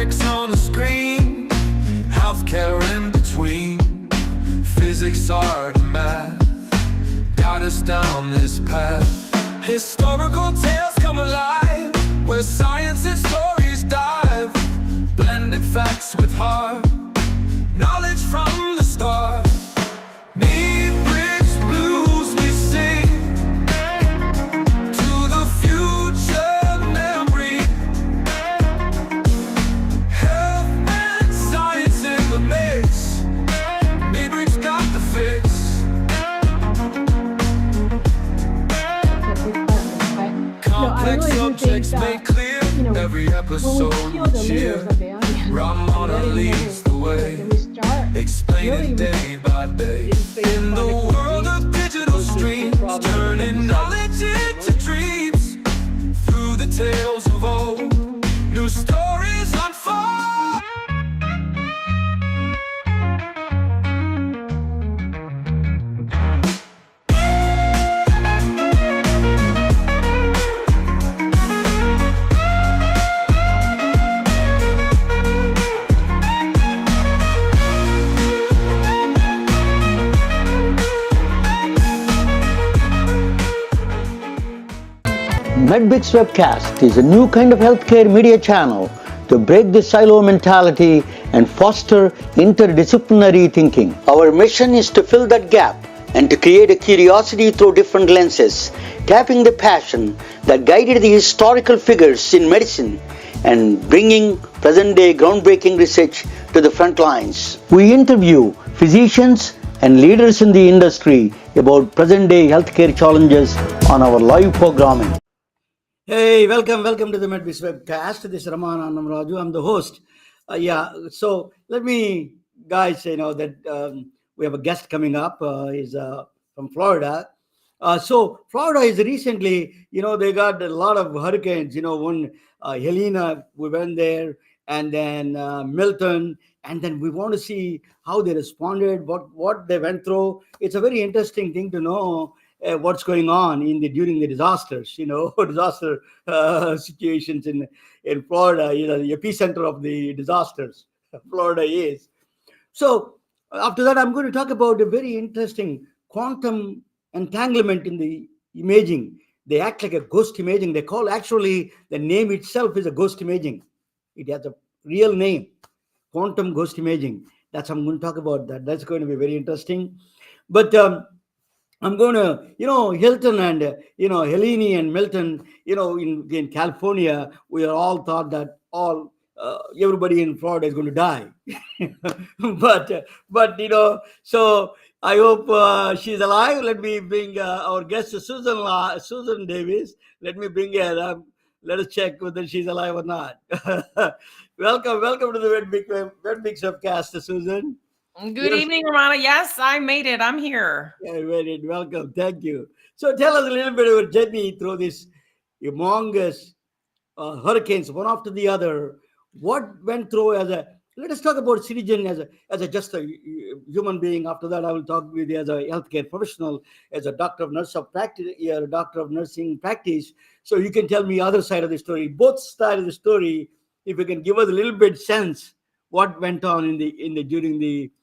MedBricks on the screen, healthcare in between. Physics, art, and math got us down this path. Historical tales come alive, where science and stories dive. Blended facts with heart, knowledge from the start. MedBricks blues we sing, to the future memory. Health and science in the mix, MedBricks got the fix. Complex subjects made clear, every episode with cheer. Ramona leads the way, explaining day by day. In the world of digital streams, turning knowledge into dreams. Through the tales of old, new stories unfold. MedBricks Webcast is a new kind of healthcare media channel to break the silo mentality and foster interdisciplinary thinking. Our mission is to fill that gap and to create a curiosity through different lenses, tapping the passion that guided the historical figures in medicine and bringing present-day groundbreaking research to the front lines. We interview physicians and leaders in the industry about present-day healthcare challenges on our live programming. Hey, welcome to the MedBricks Webcast. This is Raman Annamraju. I'm the host. So let me, guys, that we have a guest coming up. He's from Florida. So Florida is recently, they got a lot of hurricanes. One Helena, we went there, and then Milton, and then we want to see how they responded, what they went through. It's a very interesting thing to know. What's going on during the disasters, disaster situations in Florida, the epicenter of the disasters, Florida is. So after that, I'm going to talk about a very interesting quantum entanglement in the imaging. They act like a ghost imaging. They call, actually, the name itself is a ghost imaging. It has a real name, quantum ghost imaging. I'm going to talk about that. That's going to be very interesting. But I'm going to, Hilton and, Helene and Milton, in California, we are all thought that everybody in Florida is going to die. but so I hope she's alive. Let me bring our guest, Susan Davis. Let me bring her up. Let us check whether she's alive or not. Welcome to the MedBricks Webcast, Susan. Good evening, Ramana. Yes, I made it. I'm here. Yeah, very welcome. Thank you. So tell us a little bit about your journey through this humongous hurricanes, one after the other. What went through let us talk about citizen as a just a human being. After that, I will talk with you as a healthcare professional, as a doctor of nursing practice. So you can tell me other side of the story, both sides of the story. If you can give us a little bit sense what went on during the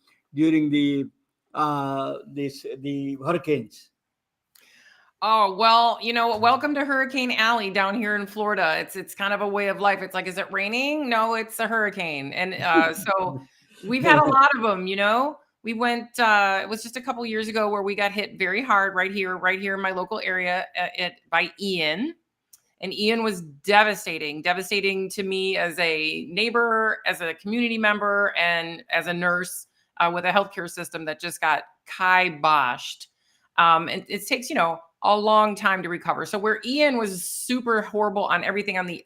hurricanes. Oh, well, welcome to Hurricane Alley down here in Florida. It's kind of a way of life. It's like, is it raining? No, it's a hurricane. And so we've had a lot of them, We went, it was just a couple years ago where we got hit very hard right here in my local area by Ian. And Ian was devastating to me as a neighbor, as a community member, and as a nurse with a healthcare system that just got kiboshed. And it takes, a long time to recover. So where Ian was super horrible on everything on the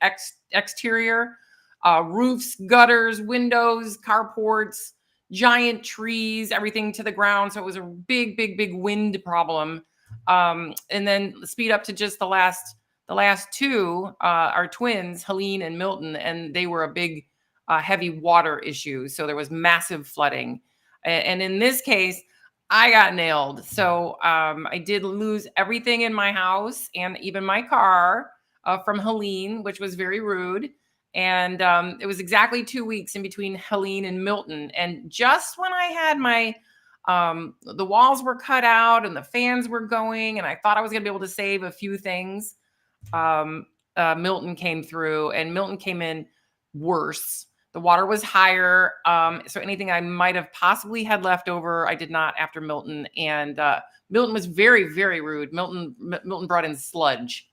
exterior, roofs, gutters, windows, carports, giant trees, everything to the ground. So it was a big wind problem. And then speed up to just the last two are twins, Helene and Milton, and they were a big, heavy water issue. So there was massive flooding. And in this case, I got nailed. So I did lose everything in my house and even my car from Helene, which was very rude. And it was exactly 2 weeks in between Helene and Milton. And just when I had my, the walls were cut out and the fans were going, and I thought I was going to be able to save a few things, Milton came through, and Milton came in worse. The water was higher. So anything I might have possibly had left over, I did not after Milton. And Milton was very, very rude. Milton brought in sludge.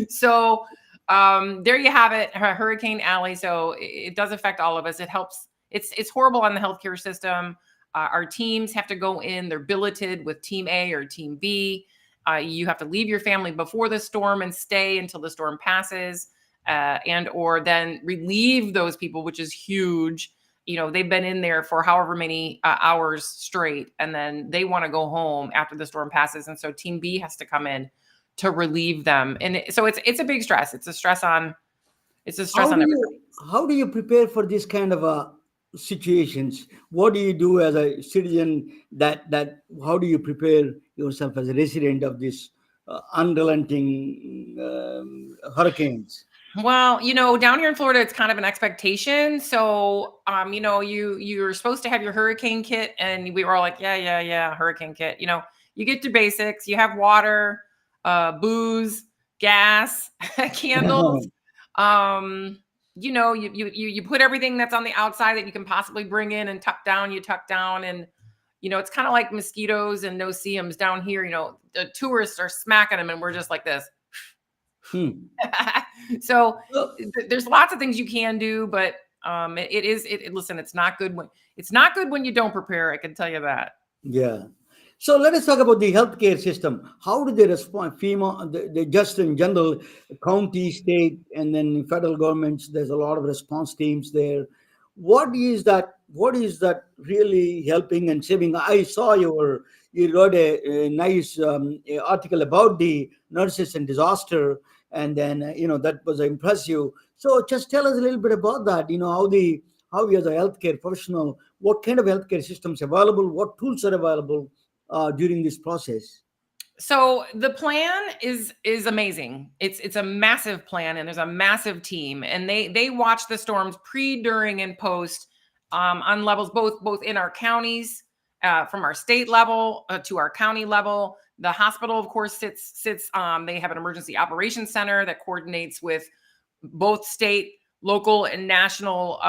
So there you have it, Hurricane Alley. So it does affect all of us. It helps. It's horrible on the healthcare system. Our teams have to go in. They're billeted with Team A or Team B. You have to leave your family before the storm and stay until the storm passes, and or then relieve those people, which is huge. You know, they've been in there for however many hours straight, and then they want to go home after the storm passes. And so Team B has to come in to relieve them. And so it's a big stress. It's a stress on everybody. How do you prepare for this kind of situations? What do you do as a citizen? How do you prepare yourself as a resident of this unrelenting hurricanes? Well, down here in Florida, it's kind of an expectation. So, you're supposed to have your hurricane kit, and we were all like, yeah, hurricane kit. You get your basics. You have water, booze, gas, candles. You put everything that's on the outside that you can possibly bring in and tuck down. You tuck down, and it's kind of like mosquitoes and no-see-ums down here. The tourists are smacking them, and we're just like this. So there's lots of things you can do, but listen, it's not good when you don't prepare. I can tell you that. Yeah. So let us talk about the healthcare system. How do they respond? FEMA, the just in general, county, state, and then federal governments. There's a lot of response teams there. What is that really helping and saving? I saw you wrote a nice article about the nurses and disaster, and then that was impressive. So just tell us a little bit about that. How you as a healthcare professional, what kind of healthcare systems available, what tools are available during this process? So the plan is amazing. It's a massive plan, and there's a massive team, and they watch the storms pre, during, and post on levels both in our counties, from our state level to our county level. The hospital, of course, sits. They have an emergency operations center that coordinates with both state, local, and national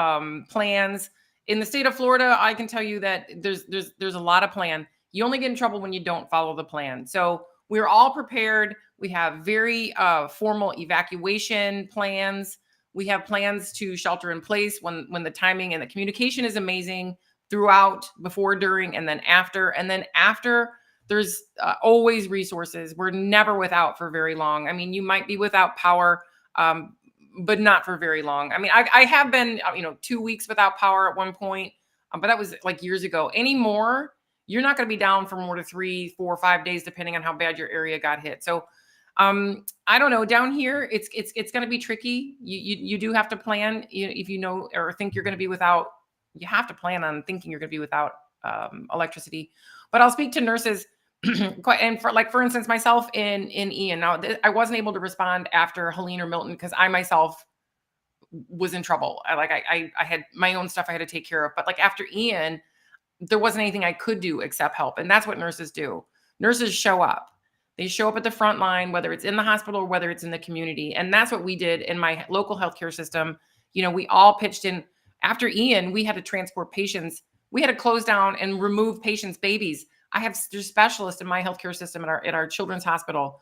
plans. In the state of Florida, I can tell you that there's a lot of plan. You only get in trouble when you don't follow the plan. So we're all prepared. We have very formal evacuation plans. We have plans to shelter in place when the timing and the communication is amazing throughout, before, during, and then after. And then after, there's always resources. We're never without for very long. I mean, you might be without power, but not for very long. I mean, I have been, 2 weeks without power at one point, but that was like years ago. Anymore, you're not going to be down for more than 3, 4, 5 days, depending on how bad your area got hit. So, I don't know. Down here, it's going to be tricky. You do have to plan. If you know or think you're going to be without, you have to plan on thinking you're going to be without electricity. But I'll speak to nurses. And for instance, myself in Ian. Now, I wasn't able to respond after Helene or Milton because I myself was in trouble. I had my own stuff I had to take care of. But like after Ian, there wasn't anything I could do except help. And that's what nurses do. Nurses show up. They show up at the front line, whether it's in the hospital or whether it's in the community. And that's what we did in my local healthcare system. We all pitched in. After Ian, we had to transport patients. We had to close down and remove patients' babies. There's specialists in my healthcare system at our children's hospital.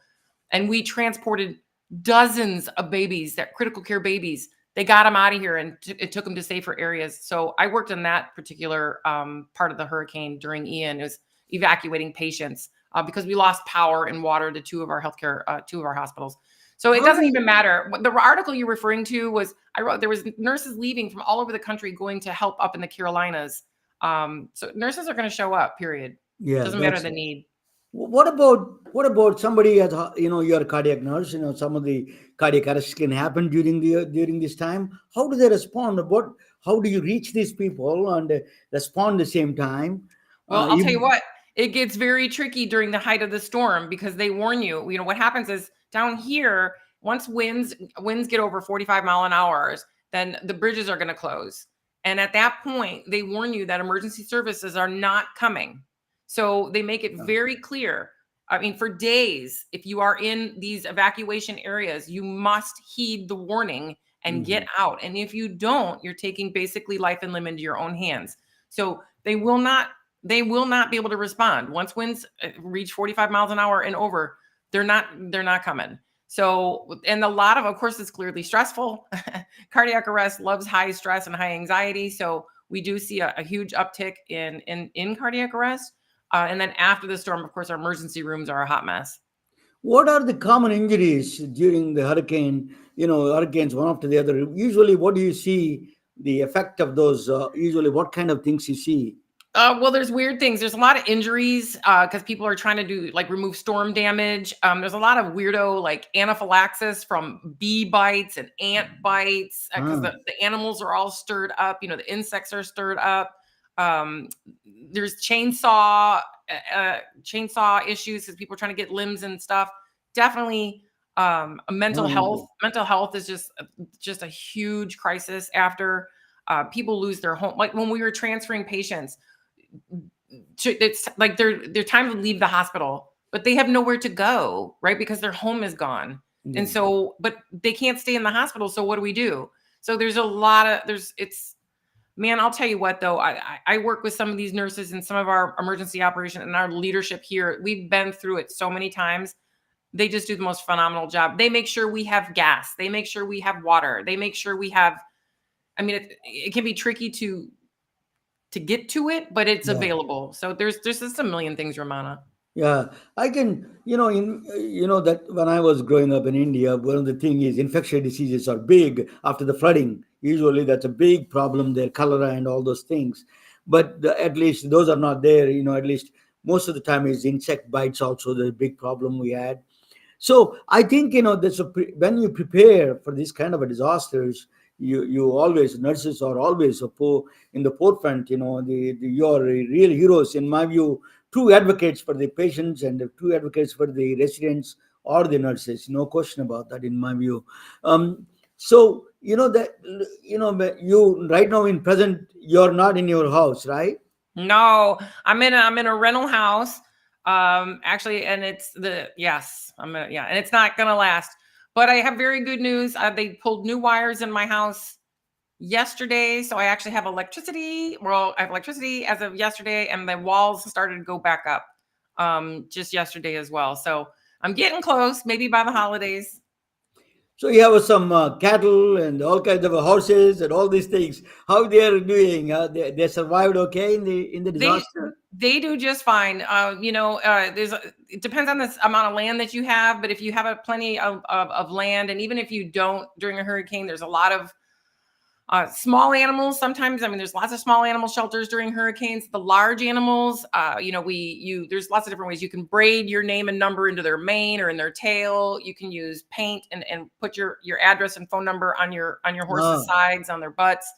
And we transported dozens of babies, that critical care babies. They got them out of here, and it took them to safer areas. So I worked on that particular part of the hurricane during Ian. It was evacuating patients because we lost power and water to two of our hospitals. So it doesn't even matter. The article you're referring to was, I wrote, there was nurses leaving from all over the country going to help up in the Carolinas. So nurses are going to show up, period. Yeah. Doesn't matter the need. What about somebody as you're a cardiac nurse? Some of the cardiac arrests can happen during this time. How do they respond? How do you reach these people and respond at the same time? Well, I'll tell you what, it gets very tricky during the height of the storm because they warn you. What happens is down here, once winds get over 45 mile an hour, then the bridges are going to close. And at that point, they warn you that emergency services are not coming. So they make it very clear. I mean, for days, if you are in these evacuation areas, you must heed the warning and get out. And if you don't, you're taking basically life and limb into your own hands. So they will not be able to respond. Once winds reach 45 miles an hour and over, they're not coming. So, and a lot of course, it's clearly stressful. Cardiac arrest loves high stress and high anxiety. So we do see a huge uptick in cardiac arrest. And then after the storm, of course, our emergency rooms are a hot mess. What are the common injuries during the hurricane? Hurricanes one after the other. Usually, what do you see the effect of those? Usually, what kind of things you see? Well, there's weird things. There's a lot of injuries because people are trying to do remove storm damage. There's a lot of weirdo anaphylaxis from bee bites and ant bites because the animals are all stirred up. The insects are stirred up. There's chainsaw issues because people are trying to get limbs and stuff. Definitely mental health. Mental health is just a huge crisis after people lose their home. Like when we were transferring patients, it's like they're time to leave the hospital, but they have nowhere to go, right? Because their home is gone. And so, but they can't stay in the hospital. So what do we do? So there's a lot of, man, I'll tell you what, though, I work with some of these nurses in some of our emergency operation and our leadership here. We've been through it so many times. They just do the most phenomenal job. They make sure we have gas. They make sure we have water. They make sure we have, I mean, it can be tricky to get to it, but it's available. So there's just a million things, Ramana. Yeah, I can, that when I was growing up in India, one of the things is infectious diseases are big after the flooding. Usually that's a big problem there, cholera and all those things. But at least those are not there, at least most of the time is insect bites also the big problem we had. So I think, when you prepare for this kind of a disasters, you always, nurses are always in the forefront, you are real heroes, in my view, true advocates for the patients and true advocates for the residents or the nurses. No question about that, in my view. So, you right now in present, you're not in your house, right? No, I'm in a rental house. Actually, and and it's not going to last. But I have very good news. They pulled new wires in my house yesterday. So I actually have electricity. Well, I have electricity as of yesterday, and the walls started to go back up just yesterday as well. So I'm getting close, maybe by the holidays. So you have some cattle and all kinds of horses and all these things. How they are doing? They survived okay in the disaster? They do just fine. It depends on the amount of land that you have, but if you have plenty of land, and even if you don't during a hurricane, there's a lot of small animals. Sometimes, there's lots of small animal shelters during hurricanes. The large animals, there's lots of different ways. You can braid your name and number into their mane or in their tail. You can use paint and put your address and phone number on your horse's sides, on their butts.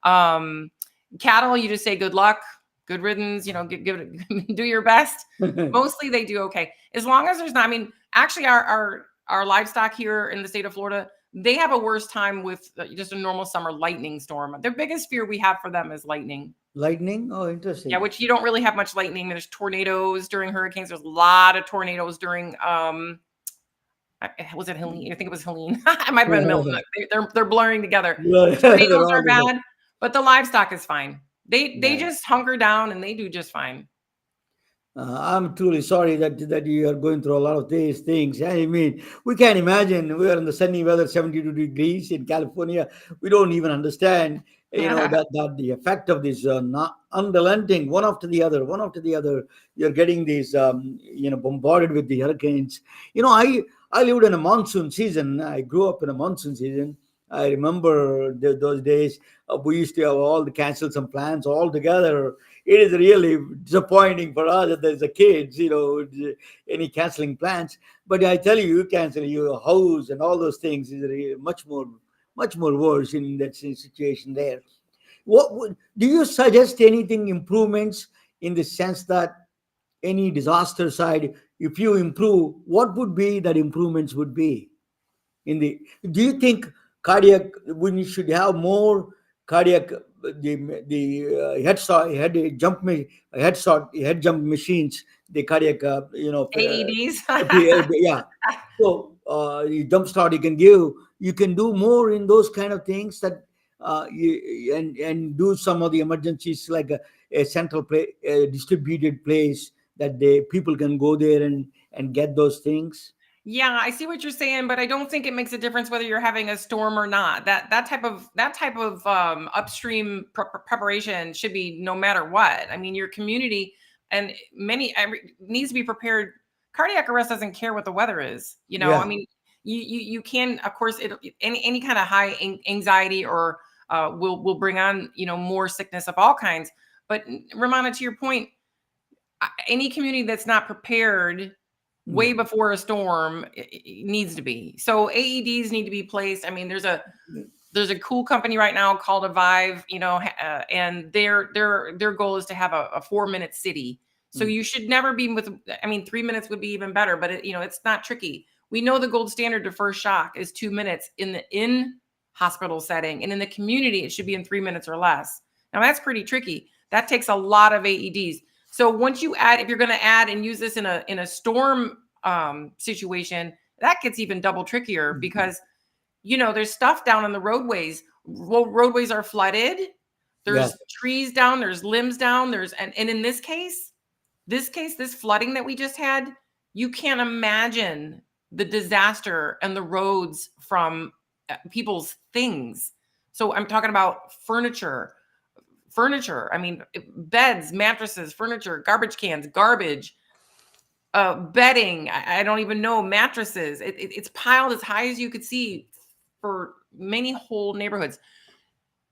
Cattle, you just say good luck, good riddance. Give it, do your best. Mostly they do okay, as long as there's not. Actually, our livestock here in the state of Florida, they have a worse time with just a normal summer lightning storm. Their biggest fear we have for them is lightning. Lightning? Oh, interesting. Yeah, which you don't really have much lightning. There's tornadoes during hurricanes. There's a lot of tornadoes during, was it Helene? I think it was Helene. It might have been Milton. They're blurring together. Tornadoes are bad, but the livestock is fine. They just hunker down and they do just fine. I'm truly sorry that you are going through a lot of these things. We can't imagine. We are in the sunny weather, 72 degrees in California. We don't even understand, that the effect of this not unrelenting, one after the other. You're getting these, bombarded with the hurricanes. I lived in a monsoon season. I grew up in a monsoon season. I remember those days. We used to have all the cancel some plans all together. It is really disappointing for us as the kids, any canceling plans. But I tell you cancel your house and all those things is really much more worse in that situation there. Do you suggest anything improvements in the sense that any disaster side, if you improve, what would be that improvements would be? Do you think cardiac. We should have more cardiac, the head jump machines, the cardiac, AEDs. yeah. So you jump start, you can do more in those kind of things, that and do some of the emergencies, like a central place, a distributed place, that people can go there and get those things. Yeah, I see what you're saying, but I don't think it makes a difference whether you're having a storm or not. That type of upstream preparation should be no matter what. I mean, your community and needs to be prepared. Cardiac arrest doesn't care what the weather is. Yeah. I mean, you can, of course, any kind of high anxiety or will bring on more sickness of all kinds. But Ramana, to your point, any community that's not prepared way before a storm needs to be. So AEDs need to be placed. I mean, there's a cool company right now called Avive, and their goal is to have a 4-minute city. So you should never be 3 minutes would be even better, but it's not tricky. We know the gold standard to first shock is 2 minutes in the hospital setting, and in the community, it should be in 3 minutes or less. Now that's pretty tricky. That takes a lot of AEDs. So once you if you're going to add and use this in a storm situation, that gets even double trickier because, there's stuff down on the roadways. Roadways are flooded. There's trees down. There's limbs down. And in this flooding that we just had, you can't imagine the disaster and the roads from people's things. So I'm talking about furniture. I mean, beds, mattresses, furniture, garbage cans, garbage, bedding. I don't even know, mattresses. It's piled as high as you could see for many whole neighborhoods.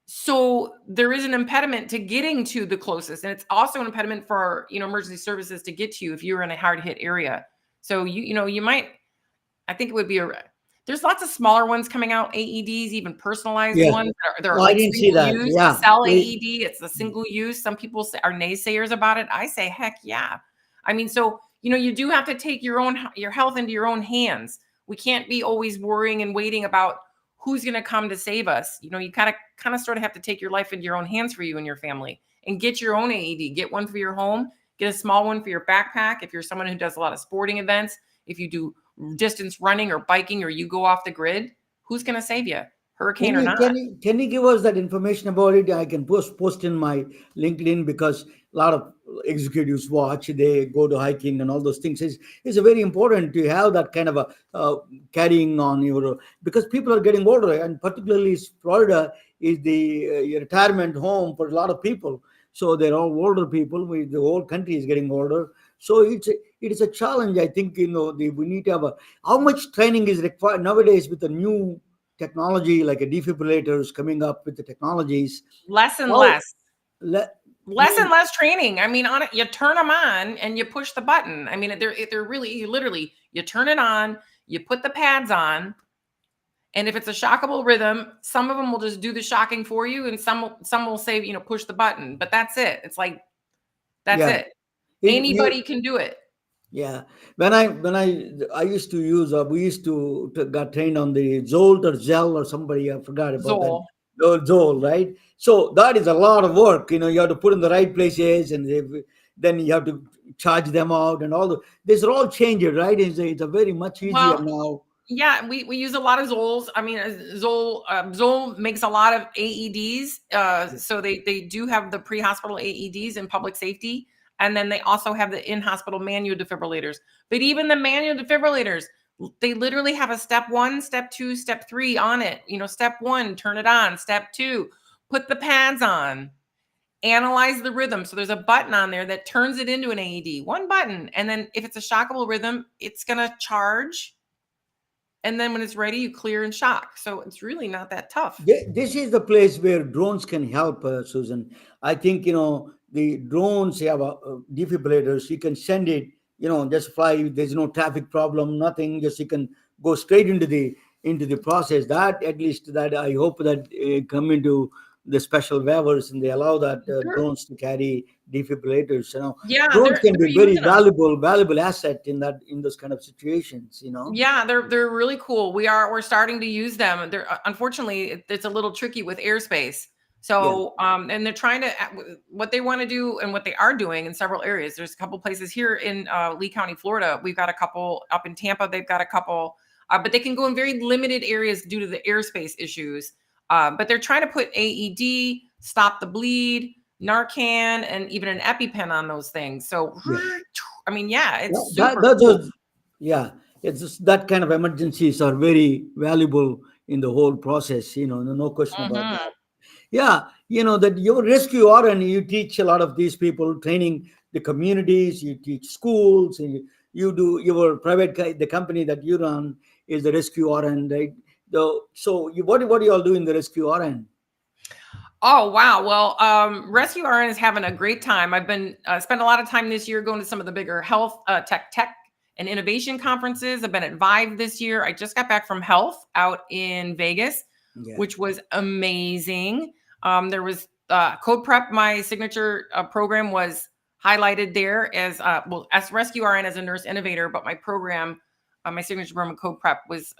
So there is an impediment to getting to the closest. And it's also an impediment for, emergency services to get to you if you're in a hard hit area. So, you might, I think it would be there's lots of smaller ones coming out, AEDs, even personalized ones. They're I didn't see that. Use to sell AED. It's a single use. Some people are naysayers about it. I say, heck yeah. I mean, so, you do have to take your health into your own hands. We can't be always worrying and waiting about who's going to come to save us. You kind of sort of have to take your life into your own hands for you and your family and get your own AED. Get one for your home. Get a small one for your backpack. If you're someone who does a lot of sporting events, if you do distance running or biking, or you go off the grid, who's going to save you, hurricane or not? Can you give us that information about it? I can post in my LinkedIn, because a lot of executives they go to hiking and all those things. It's very important to have that kind of a carrying on because people are getting older, and particularly Florida is the retirement home for a lot of people. So they're all older people. The whole country is getting older. So it is a challenge. I think, we need to have how much training is required nowadays with the new technology, like a defibrillators coming up with the technologies. Less and less training. I mean, you turn them on and you push the button. I mean, they're really, literally, you turn it on, you put the pads on, and if it's a shockable rhythm, some of them will just do the shocking for you, and some will say, push the button. But that's it. It's like, that's it. Anybody can do it. Yeah. When I used to use, we used to got trained on the Zolt or Zell or somebody, I forgot about Zoll. that. Zoll, right? So that is a lot of work. You have to put in the right places, and then you have to charge them out and all. These are all changed, right? It's a very much easier now. Yeah, we use a lot of Zolls. I mean, Zoll makes a lot of AEDs. So they do have the pre-hospital AEDs in public safety. And then they also have the in-hospital manual defibrillators. But even the manual defibrillators, they literally have a step 1, step 2, step 3 on it. Step 1, turn it on. Step 2, put the pads on. Analyze the rhythm. So there's a button on there that turns it into an AED. One button. And then if it's a shockable rhythm, it's going to charge. And then when it's ready, you clear and shock. So it's really not that tough. This is the place where drones can help, Susan. I think, the drones have defibrillators. You can send it, just fly. There's no traffic problem, nothing. Just you can go straight into the process. That, at least, that I hope that come into the special waivers, and they allow that Sure. drones to carry defibrillators. Yeah, Drones can they're be very using them. valuable asset in those kind of situations. Yeah, they're really cool. We're starting to use them. They're unfortunately it's a little tricky with airspace. Yeah, So and they're trying to what they want to do and what they are doing in several areas. There's a couple places here in Lee County, Florida. We've got a couple up in Tampa. They've got a couple, but they can go in very limited areas due to the airspace issues. But they're trying to put AED, stop the bleed, Narcan, and even an EpiPen on those things. So yeah. I mean, yeah, it's That, super that's cool. yeah. It's just that kind of emergencies are very valuable in the whole process. No question about Mhm. that. Yeah, that your rescue RN, you teach a lot of these people, training the communities, you teach schools, and you do your the company that you run is the rescue RN, right? What do you all do in the rescue RN? Oh wow! Well, Rescue RN is having a great time. I've been spent a lot of time this year going to some of the bigger health tech and innovation conferences. I've been at Vive this year. I just got back from Health out in Vegas, Yeah, which was amazing. There was CodePrep, my signature program, was highlighted there as Rescue RN as a nurse innovator. But my program, my signature program, CodePrep, was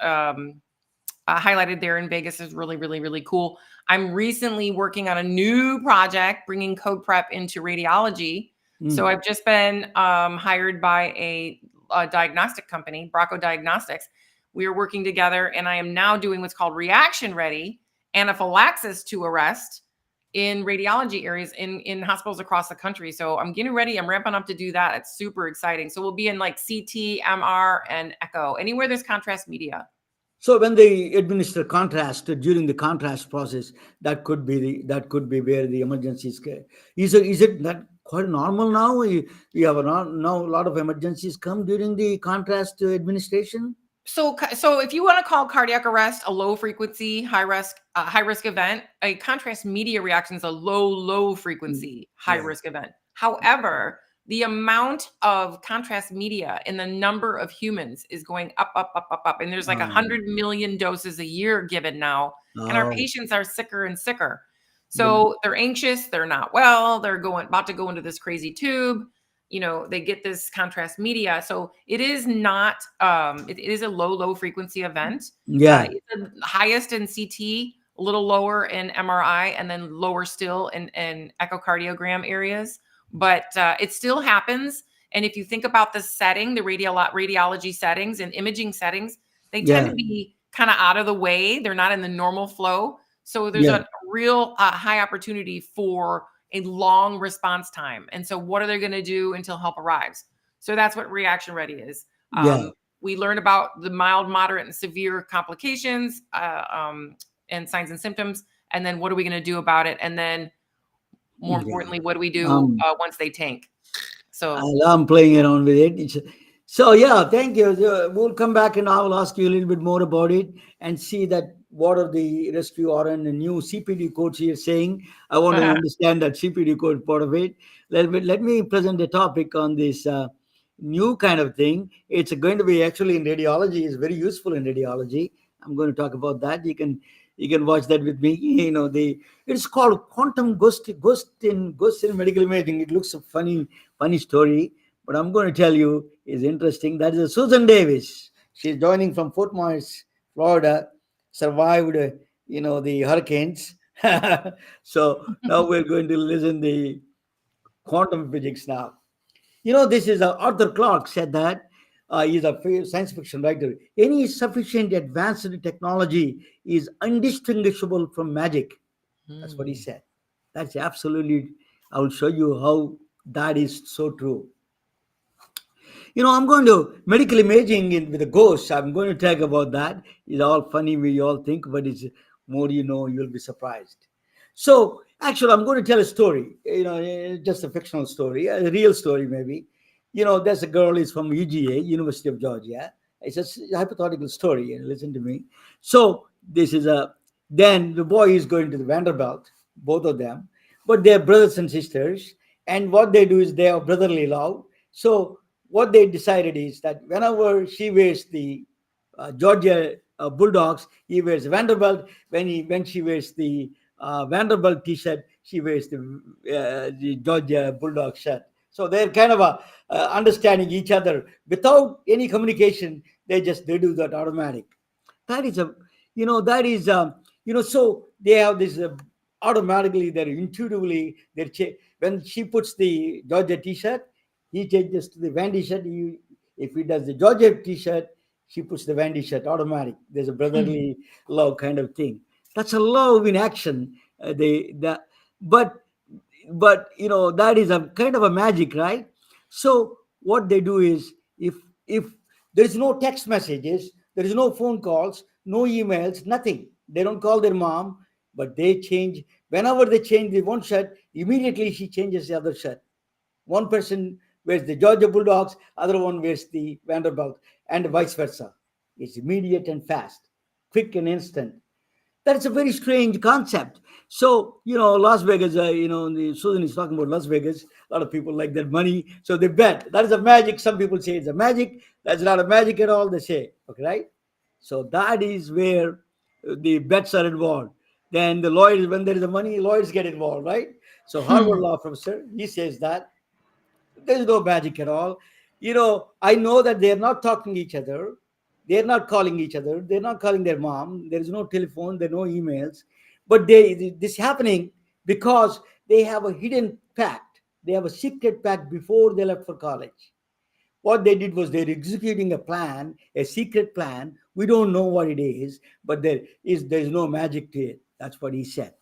highlighted there in Vegas. Is really, really, really cool. I'm recently working on a new project, bringing CodePrep into radiology. So I've just been hired by a diagnostic company, Bracco Diagnostics. We are working together, and I am now doing what's called reaction ready anaphylaxis to arrest in radiology areas in hospitals across the country. So I'm getting ready. I'm ramping up to do that. It's super exciting. So we'll be in like CT, MR, and echo, anywhere there's contrast media. So when they administer contrast during the contrast process, that could be where the emergencies get. Is it that quite normal now? We have now a lot of emergencies come during the contrast administration. So if you want to call cardiac arrest a low frequency, high risk event, a contrast media reaction is a low frequency, high Yeah, risk event. However, the amount of contrast media in the number of humans is going up. And there's like um, 100 million doses a year given now. And our oh, patients are sicker and sicker. the, So they're anxious, they're not well, they're about to go into this crazy tube. They get this contrast media. So it is not, it is a low frequency event. yeah, It's the highest in CT, a little lower in MRI, and then lower still in echocardiogram areas. But it still happens. And if you think about the setting, the radiology settings and imaging settings, they tend yeah, to be kind of out of the way. They're not in the normal flow. So there's yeah, a real high opportunity for a long response time. And so what are they going to do until help arrives? So that's what reaction ready is. yeah, We learn about the mild, moderate, and severe complications and signs and symptoms. And then what are we going to do about it? And then more yeah. importantly, what do we do Um, once they tank? So I'm playing around with it. So yeah, thank you. We'll come back and I will ask you a little bit more about it and see that what are the rescue RN and new CPD codes you're saying. I want to understand that CPD code part of it. Let me present a topic on this new kind of thing. It's going to be actually in radiology. It's very useful in radiology. I'm going to talk about that. You can watch that with me. It's called quantum ghost in medical imaging. It looks a funny story, but I'm going to tell you is interesting. That is Susan Davis. She's joining from Fort Myers, Florida. Survived, the hurricanes. So now we're going to listen the quantum physics now. This is Arthur Clarke said that he's a science fiction writer. Any sufficient advanced technology is undistinguishable from magic. That's what he said. That's absolutely. I will show you how that is so true. I'm going to medical imaging with a ghost. I'm going to talk about that. It's all funny, we all think, but it's more you'll be surprised. So, actually, I'm going to tell a story, just a fictional story, a real story, maybe. There's a girl is from UGA, University of Georgia. It's just a hypothetical story, and listen to me. So, then the boy is going to the Vanderbilt, both of them, but they're brothers and sisters. And what they do is they have brotherly love. So, what they decided is that whenever she wears the Georgia Bulldogs, he wears Vanderbilt. When she wears the Vanderbilt T-shirt, she wears the Georgia Bulldog shirt. So they're kind of understanding each other without any communication. They do that automatic. That is a, that is so they have this automatically, they're intuitively, when she puts the Georgia T-shirt, he changes to the Vandy shirt. If he does the Georgia T-shirt, she puts the Vandy shirt automatic. There's a brotherly love kind of thing. That's a love in action. But that is a kind of a magic, right? So what they do is, if there is no text messages, there is no phone calls, no emails, nothing, they don't call their mom, but they change. Whenever they change the one shirt, immediately she changes the other shirt. One person wears the Georgia Bulldogs, other one wears the Vanderbilt, and vice versa. It's immediate and fast, quick and instant. That's a very strange concept. So, Las Vegas, Susan is talking about Las Vegas. A lot of people like that money. So they bet. That is a magic. Some people say it's a magic. That's not a magic at all, they say. Okay, right? So that is where the bets are involved. Then the lawyers, when there is a money, lawyers get involved, right? So Harvard law professor, he says that there's no magic at all. I know that they're not talking to each other. They're not calling each other. They're not calling their mom. There is no telephone. There are no emails. But this happening because they have a hidden pact. They have a secret pact before they left for college. What they did was they're executing a plan, a secret plan. We don't know what it is, but there's no magic to it. That's what he said.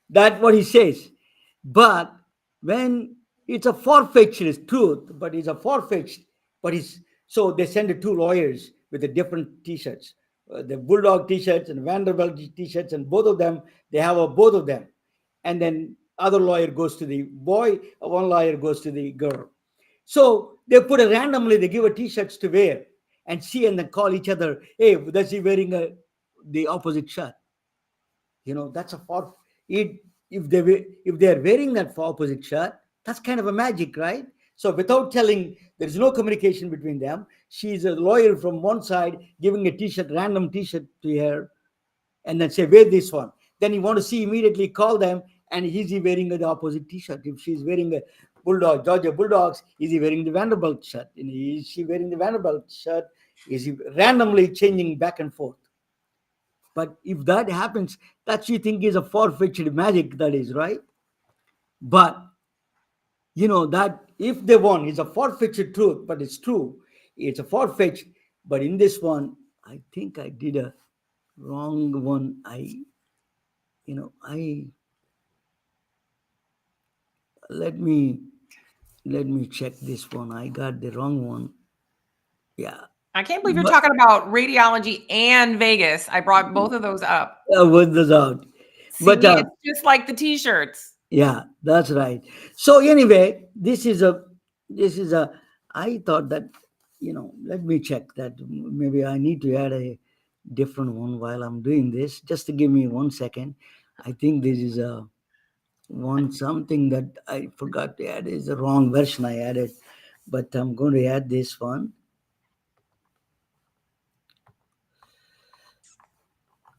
That's what he says. But when it's a far-fetched truth, but it's a far-fetched, so they send two lawyers with the different T-shirts, the Bulldog T-shirts and Vanderbilt T-shirts, and both of them, they have both of them. And then other lawyer goes to the boy, one lawyer goes to the girl. So they put it randomly, they give a T-shirts to wear and see, and then call each other, hey, does he wearing the opposite shirt? That's a far. If they are wearing that opposite shirt, that's kind of a magic, right? So without telling, there's no communication between them. She's a lawyer from one side giving a T-shirt, random T-shirt to her, and then say, wear this one. Then you want to see, immediately call them, and is he wearing the opposite T-shirt? If she's wearing a Georgia Bulldogs, is he wearing the Vanderbilt shirt? And is she wearing the Vanderbilt shirt? Is he randomly changing back and forth? But if that happens, that you think is a far-fetched magic, that is, right? But that if they won, it's a far-fetched truth, but it's true. It's a far-fetched. But in this one, I think I did a wrong one. Let me check this one. I got the wrong one. Yeah. I can't believe you're talking about radiology and Vegas. I brought both of those up. With those out. See, it's just like the T-shirts. Yeah, that's right. So anyway, this is a. I thought that, let me check that. Maybe I need to add a different one while I'm doing this. Just to give me 1 second. I think this is something that I forgot to add. Is the wrong version I added, but I'm going to add this one.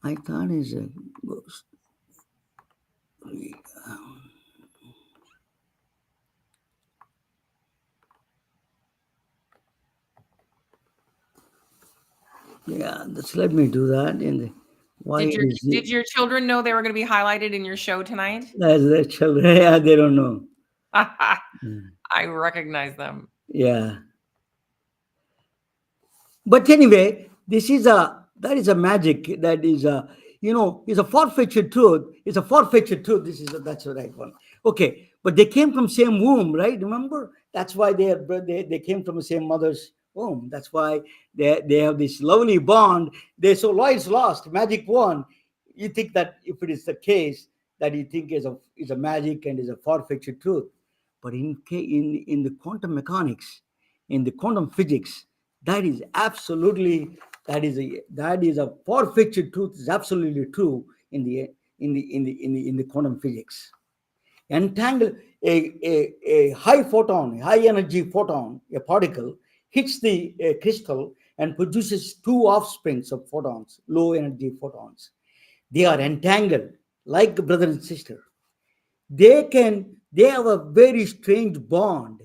I thought is a ghost. Yeah, let me do that. Did your children know they were going to be highlighted in your show tonight? As their children, yeah, they don't know. I recognize them. Yeah. But anyway, that is a magic. That is is a far-fetched truth. It's a far-fetched truth. That's the right one. Okay, but they came from same womb, right? Remember, that's why they came from the same mother's womb. That's why they have this lovely bond. So Lloyd's lost, magic won. You think that if it is the case, that you think is a magic and is a far-fetched truth, but in the quantum mechanics, in the quantum physics, that is absolutely. That is a far-fetched truth. Is absolutely true in the quantum physics. Entangle a high energy photon, a particle hits the crystal and produces two offsprings of photons, low energy photons. They are entangled like brother and sister. They have a very strange bond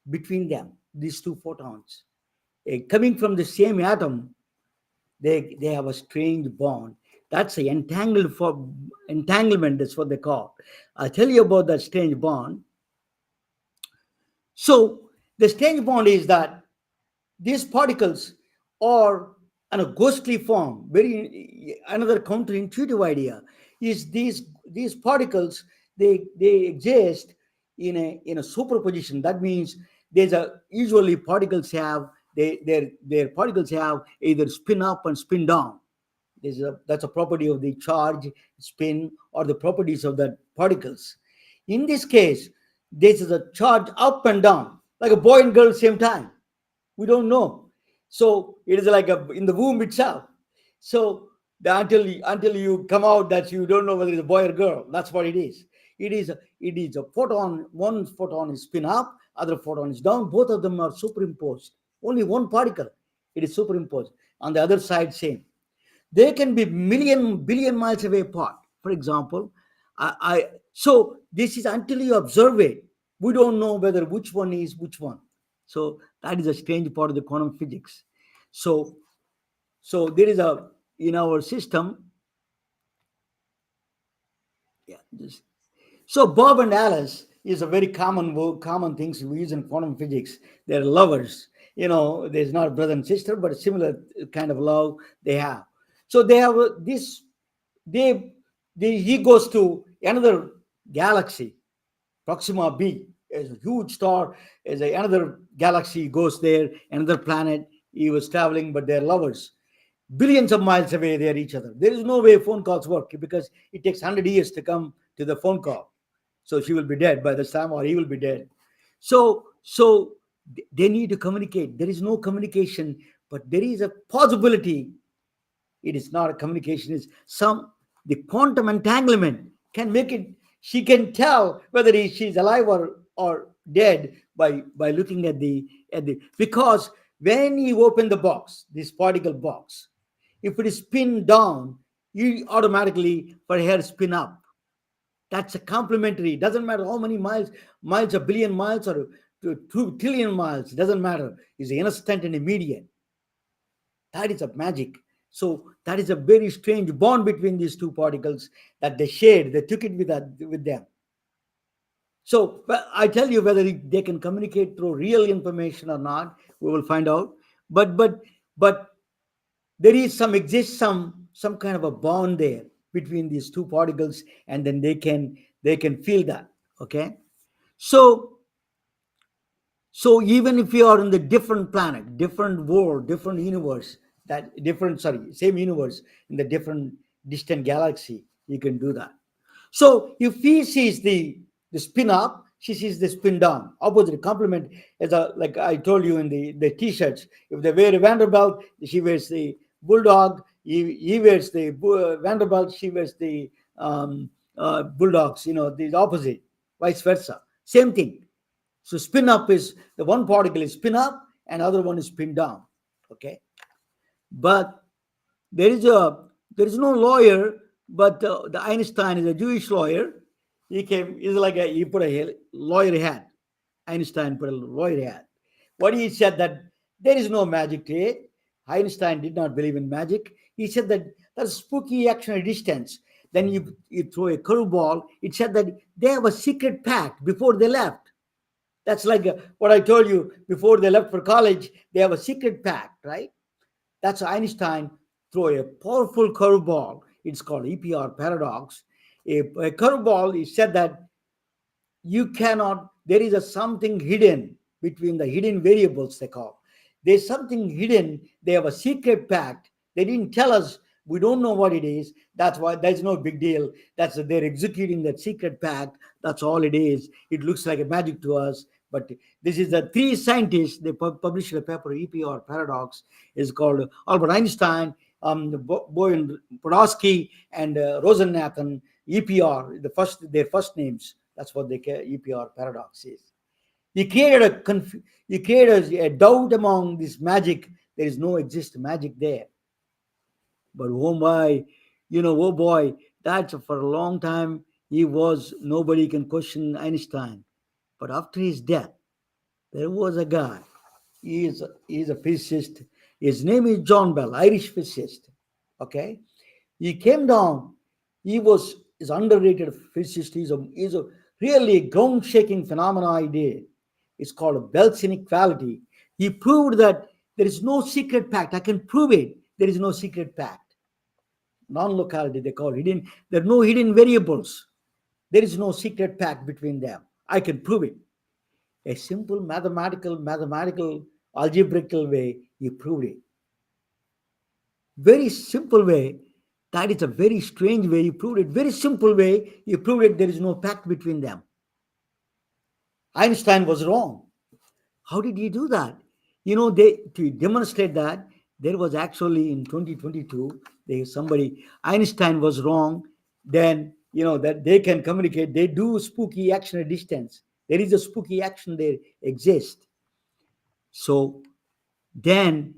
between them, these two photons. Coming from the same atom, they have a strange bond. That's the entanglement, that's what they call. I'll tell you about that strange bond. So the strange bond is that these particles are in a ghostly form. Very another counterintuitive idea is these particles, they exist in a superposition. That means there's a usually particles have their particles have either spin up and spin down. That's a property of the charge, spin, or the properties of the particles. In this case, this is a charge up and down, like a boy and girl same time. We don't know. So it is like in the womb itself. So until you come out, that you don't know whether it's a boy or girl. That's what it is. It is a photon. One photon is spin up, other photon is down. Both of them are superimposed. Only one particle, it is superimposed on the other side. Same. They can be million billion miles away apart. For example, so this is until you observe it, we don't know whether which one is which one. So that is a strange part of the quantum physics. So there is a in our system. Yeah. So Bob and Alice is a very common things we use in quantum physics. They're lovers. There's not brother and sister, but a similar kind of love they have. So they have this. He goes to another galaxy, Proxima B. Is a huge star. Is another galaxy, goes there, another planet. He was traveling, but they're lovers. Billions of miles away, they're each other. There is no way phone calls work because it takes 100 years to come to the phone call. So she will be dead by this time, or he will be dead. So they need to communicate. There is no communication, but there is a possibility. It is not a communication. It's the quantum entanglement can make it. She can tell whether she's alive or dead by looking at the because when you open the box, this particle box, if it is spin down, you automatically for her spin up. That's a complementary. Doesn't matter how many miles, a billion miles or 2 trillion miles, doesn't matter. It's instant and immediate. That is a magic. So that is a very strange bond between these two particles that they shared. They took it with them. So I tell you whether they can communicate through real information or not, we will find out. But there exists some kind of a bond there between these two particles, and then they can feel that. Okay, so even if you are in the different planet, different world, different universe, same universe in the different distant galaxy, you can do that. So if he sees the spin up, she sees the spin down. Opposite complement, like I told you in the t-shirts. If they wear a Vanderbilt, she wears the Bulldog. He wears the Vanderbilt. She wears the Bulldogs. The opposite, vice versa. Same thing. So spin up is the one particle is spin up, and other one is spin down. Okay, but there is no lawyer, but the Einstein is a Jewish lawyer. He put a lawyer hat. Einstein put a lawyer hat. What he said that there is no magic to it. Einstein did not believe in magic. He said that that's spooky action at distance. Then you throw a curveball. It said that they have a secret pact before they left. That's like what I told you before they left for college. They have a secret pact, right? That's Einstein throw a powerful curveball. It's called EPR paradox. A curveball is said that there is something hidden between the hidden variables, they call. There's something hidden. They have a secret pact. They didn't tell us. We don't know what it is. That's why there's no big deal. They're executing that secret pact. That's all it is. It looks like a magic to us. But this is the three scientists. They published a paper, EPR paradox. Is called Albert Einstein, Boyan Podolsky, and Rosennathan. EPR, their first names. That's what the EPR paradox is. He created a doubt among this magic. There is no magic there. But oh boy, That's for a long time. Nobody can question Einstein. But after his death, there was a guy. He is a physicist. His name is John Bell, Irish physicist. Okay, he came down. Is underrated physicist. He's a really ground shaking phenomena idea. It's called a Bell's inequality. He proved that there is no secret pact. I can prove it. There is no secret pact. Non-locality they call it. There are no hidden variables. There is no secret pact between them. I can prove it. A simple mathematical, algebraical way, he proved it. Very simple way. That is a very strange way he proved it. Very simple way he proved it. There is no pact between them. Einstein was wrong. How did he do that? To demonstrate that, there was actually in 2022, Einstein was wrong. Then, that they can communicate. They do spooky action at distance. There is a spooky action there exists. So then,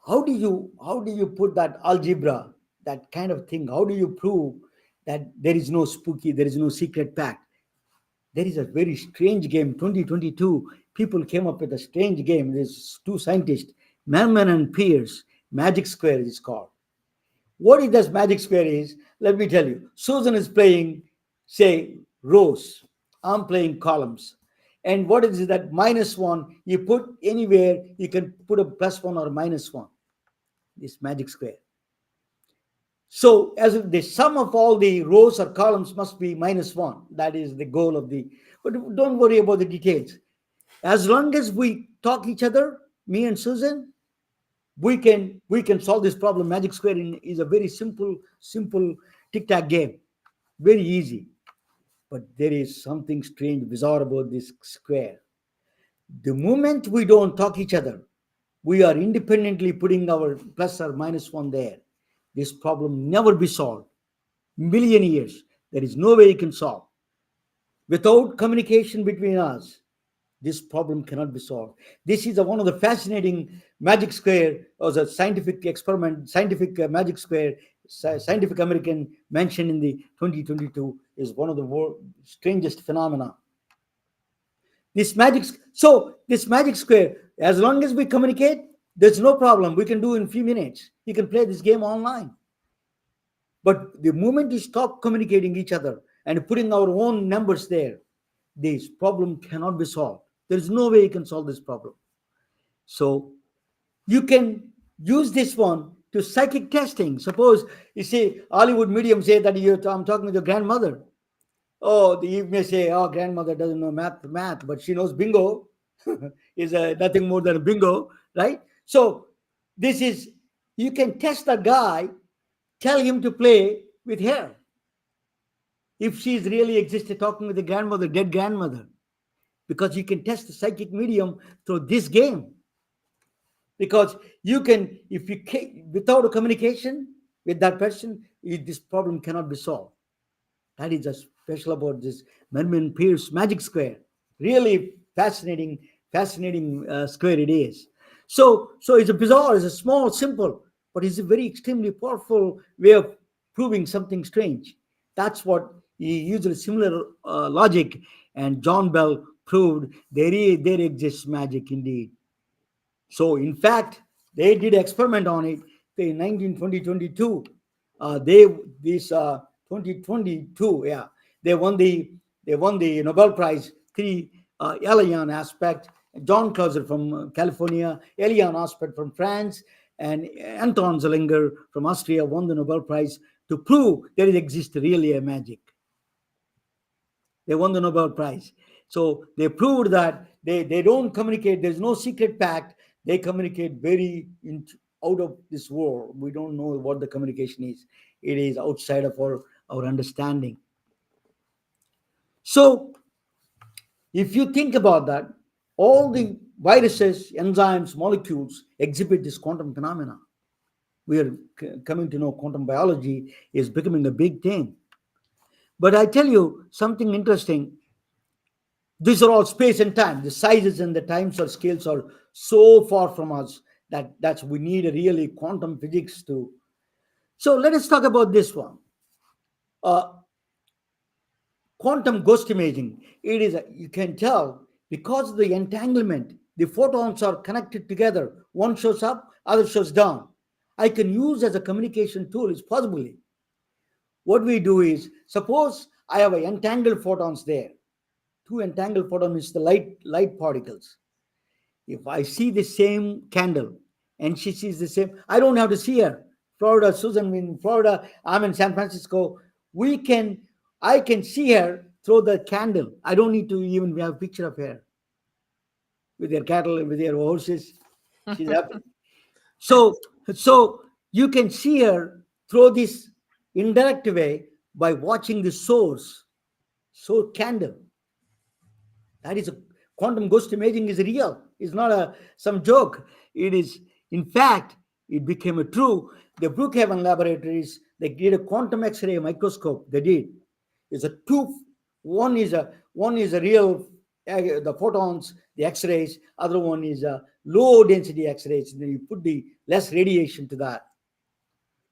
how do you put that algebra, that kind of thing? How do you prove that there is no secret pact? There is a very strange game. 2022, people came up with a strange game. There's two scientists, Merman and Pierce. Magic Square is called. What is this Magic Square is? Let me tell you. Susan is playing, say, rows. I'm playing columns. And what is that -1? You put anywhere, you can put a +1 or -1. This Magic Square. So as the sum of all the rows or columns must be -1. That is the goal of but don't worry about the details. As long as we talk each other, me and Susan, we can solve this problem. Magic Square is a very simple tic-tac game. Very easy. But there is something strange, bizarre about this square. The moment we don't talk each other, we are independently putting our plus or -1 there. This problem never be solved. Million years. There is no way you can solve. Without communication between us, this problem cannot be solved. This is one of the fascinating Magic Square, or a scientific experiment, scientific Magic Square, Scientific American mentioned in the 2022 is one of the strangest phenomena. This Magic Square, as long as we communicate, there's no problem. We can do in a few minutes. You can play this game online. But the moment we stop communicating each other and putting our own numbers there, this problem cannot be solved. There is no way you can solve this problem. So you can use this one to psychic testing. Suppose you say Hollywood medium say that I'm talking with your grandmother. Oh, you may say, oh, grandmother doesn't know math, but she knows bingo. Is nothing more than a bingo, right? So you can test the guy, tell him to play with her. If she's really existed talking with the grandmother, dead grandmother, because you can test the psychic medium through this game. Because you can, without a communication with that person, this problem cannot be solved. That is just special about this Merman Pierce Magic Square. Really fascinating square it is. So it's a small, simple, but it's a very extremely powerful way of proving something strange. That's what he used a similar logic, and John Bell proved there exists magic indeed. So in fact, they did experiment on it in 2022. 2022, yeah, they won the Nobel Prize. Elian Aspect, John Clauser from California, Elian Aspect from France, and Anton Zeilinger from Austria won the Nobel Prize to prove there exists really a magic. They won the Nobel Prize. So they proved that they don't communicate. There's no secret pact. They communicate out of this world. We don't know what the communication is. It is outside of our understanding. So if you think about that, all the viruses, enzymes, molecules exhibit this quantum phenomena. We are coming to know quantum biology is becoming a big thing. But I tell you something interesting. These are all space and time. The sizes and the times or scales are so far from us that we need a really quantum physics to. So let us talk about this one. Uh, Quantum ghost imaging. It is you can tell because of the entanglement, the photons are connected together. One shows up, other shows down. I can use as a communication tool is possibly. What we do is suppose I have a entangled photons there. Two entangled photons is the light particles. If I see the same candle and she sees the same, I don't have to see her. Florida, Susan in Florida, I'm in San Francisco. We can, I can see her through the candle. I don't need to even have a picture of her with her cattle, with her horses. She's happy. So, so you can see her through this indirect way by watching the source. So candle. That is a quantum ghost imaging is real. It's not a some joke. It is, in fact, it became a true. The Brookhaven laboratories, they did a quantum X-ray microscope. They did. It's a two. One is a real the photons, the X-rays. Other one is a low density X-rays. And then you put the less radiation to that.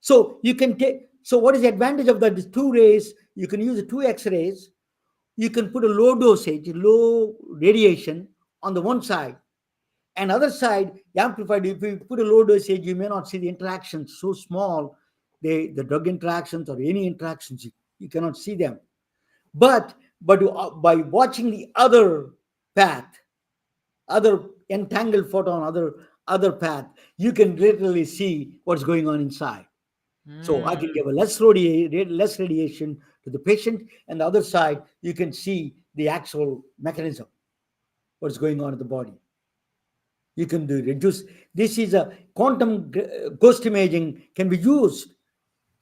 So you can take. So what is the advantage of that? These two rays. You can use the two X-rays. You can put a low dosage, low radiation on the one side, and other side amplified. If you put a low dosage, you may not see the interactions so small, the drug interactions or any interactions you cannot see them. But by watching the other path, other entangled photon, other path, you can literally see what's going on inside. So I can give a less radiation to the patient, and the other side you can see the actual mechanism, what's going on in the body. You can reduce. This is a quantum ghost imaging can be used.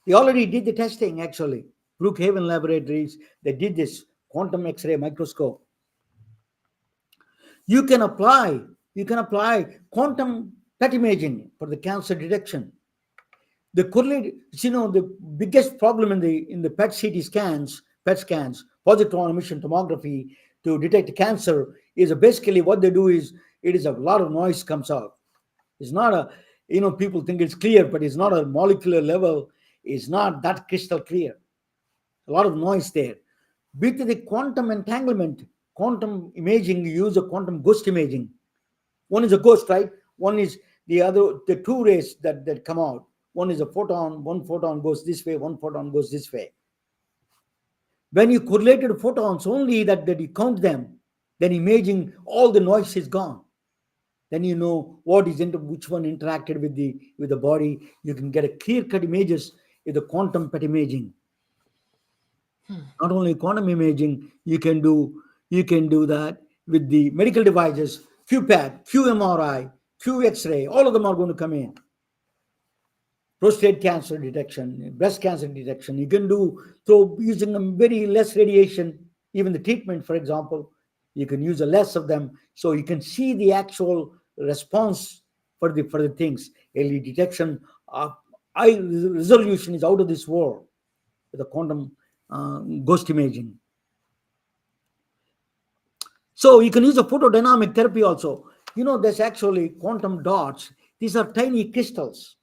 They already did the testing actually. Brookhaven Laboratories, they did this quantum X-ray microscope. You can apply quantum PET imaging for the cancer detection. The correlate, the biggest problem in the PET scans, positron emission tomography to detect cancer is basically what they do is it is a lot of noise comes out. It's not people think it's clear, but it's not a molecular level. It's not that crystal clear. A lot of noise there. With the quantum entanglement, quantum imaging, you use a quantum ghost imaging. One is a ghost, right? One is the two rays that come out. One is a photon, one photon goes this way, one photon goes this way. When you correlated photons only that you count them, then imaging all the noise is gone. Then you know which one interacted with the body. You can get a clear-cut images with the quantum PET imaging. Not only quantum imaging, you can do that with the medical devices, QPAT, QMRI, QX-ray, all of them are going to come in. Prostate cancer detection, breast cancer detection, you can do through using a very less radiation. Even the treatment, for example, you can use a less of them, so you can see the actual response for the things. Early detection, eye resolution is out of this world with the quantum ghost imaging. So you can use a photodynamic therapy also. There's actually quantum dots. These are tiny crystals.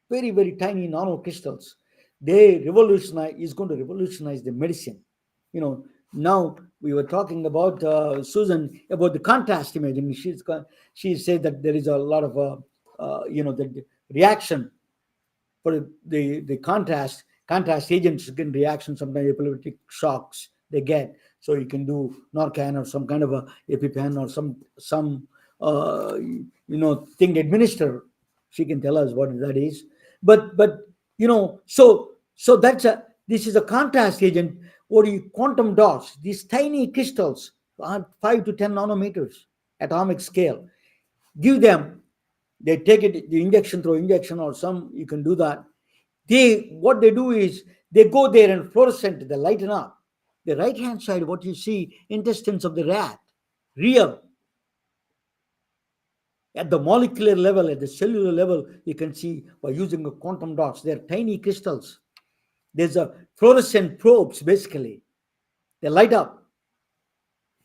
Very, very tiny nanocrystals. They is going to revolutionize the medicine. Now we were talking about Susan about the contrast imaging. She said that there is a lot of the reaction for the contrast agents get reaction, sometimes epileptic shocks they get. So you can do Narcan or some kind of a EpiPen or some thing administer. She can tell us what that is. But so this is a contrast agent. What quantum dots? These tiny crystals, 5 to 10 nanometers atomic scale. Give them. They take it the injection through injection or some. You can do that. What they do is they go there and fluorescent. They lighten up. The right hand side, what you see, intestines of the rat, real. At the molecular level, at the cellular level, you can see by using the quantum dots. They're tiny crystals. There's a fluorescent probes, basically. They light up.